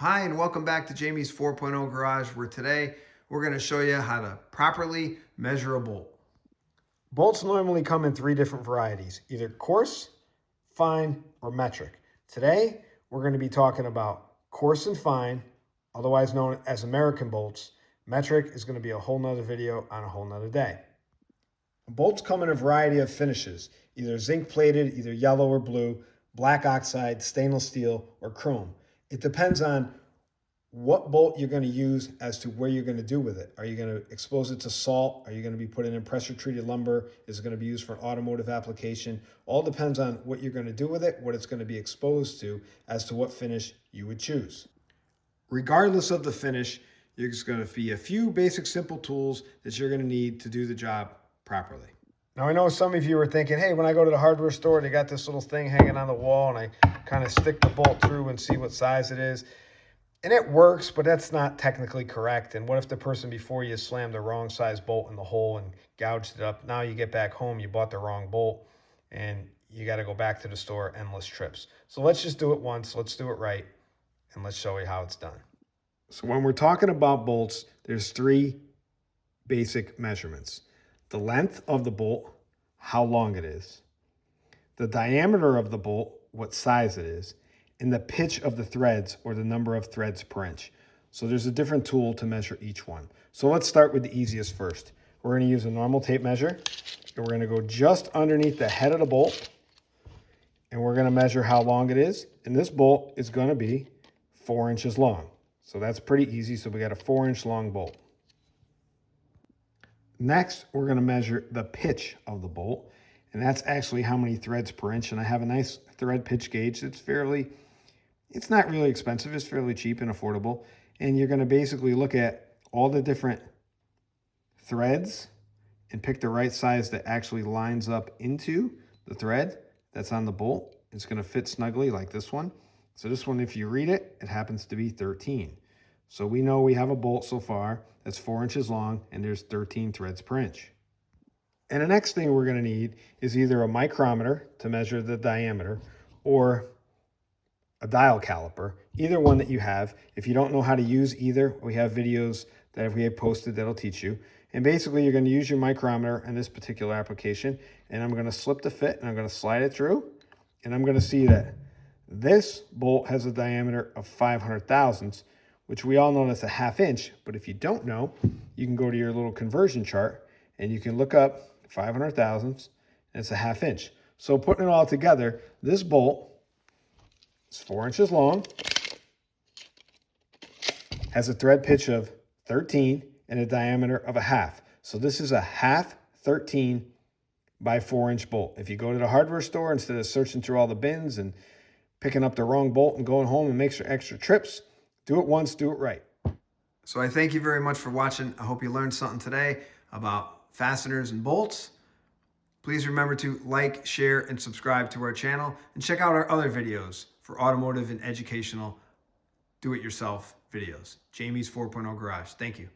Hi, and welcome back to Jamie's 4.0 Garage, where today we're going to show you how to properly measure a bolt. Bolts normally come in three different varieties, either coarse, fine, or metric. Today, we're going to be talking about coarse and fine, otherwise known as American bolts. Metric is going to be a whole nother video on a whole nother day. Bolts come in a variety of finishes, either zinc plated, either yellow or blue, black oxide, stainless steel, or chrome. It depends on what bolt you're going to use as to where you're going to do with it. Are you going to expose it to salt? Are you going to be putting in pressure treated lumber? Is it going to be used for an automotive application? All depends on what you're going to do with it, what it's going to be exposed to, as to what finish you would choose. Regardless of the finish, there's going to be a few basic simple tools that you're going to need to do the job properly. Now, I know some of you are thinking, hey, when I go to the hardware store, they got this little thing hanging on the wall, and I kind of stick the bolt through and see what size it is. And it works, but that's not technically correct. And what if the person before you slammed the wrong size bolt in the hole and gouged it up? Now you get back home, you bought the wrong bolt, and you got to go back to the store endless trips. So let's just do it once. Let's do it right, and let's show you how it's done. So when we're talking about bolts, there's three basic measurements. The length of the bolt, how long it is. The diameter of the bolt, what size it is. And the pitch of the threads, or the number of threads per inch. So there's a different tool to measure each one. So let's start with the easiest first. We're going to use a normal tape measure, and we're going to go just underneath the head of the bolt, and we're going to measure how long it is. And this bolt is going to be 4 inches long. So that's pretty easy. So we got a 4-inch long bolt. Next, we're going to measure the pitch of the bolt, and that's actually how many threads per inch. And I have a nice thread pitch gauge that's it's not really expensive. It's fairly cheap and affordable. And you're going to basically look at all the different threads and pick the right size that actually lines up into the thread that's on the bolt. It's going to fit snugly like this one. So this one, if you read it, it happens to be 13. So we know we have a bolt so far that's 4 inches long, and there's 13 threads per inch. And the next thing we're going to need is either a micrometer to measure the diameter or a dial caliper, either one that you have. If you don't know how to use either, we have videos that we have posted that'll teach you. And basically, you're going to use your micrometer in this particular application, and I'm going to slip the fit, and I'm going to slide it through, and I'm going to see that this bolt has a diameter of 500 thousandths, which we all know that's a 1/2 inch. But if you don't know, you can go to your little conversion chart, and you can look up 500 thousandths, and it's a 1/2 inch. So putting it all together, this bolt is 4 inches long, has a thread pitch of 13 and a diameter of a 1/2. So this is a 1/2 13 by 4-inch bolt. If you go to the hardware store, instead of searching through all the bins and picking up the wrong bolt and going home and make some extra trips, do it once, do it right. So I thank you very much for watching. I hope you learned something today about fasteners and bolts. Please remember to like, share, and subscribe to our channel, and check out our other videos for automotive and educational do-it-yourself videos. Jamie's 4.0 Garage. Thank you.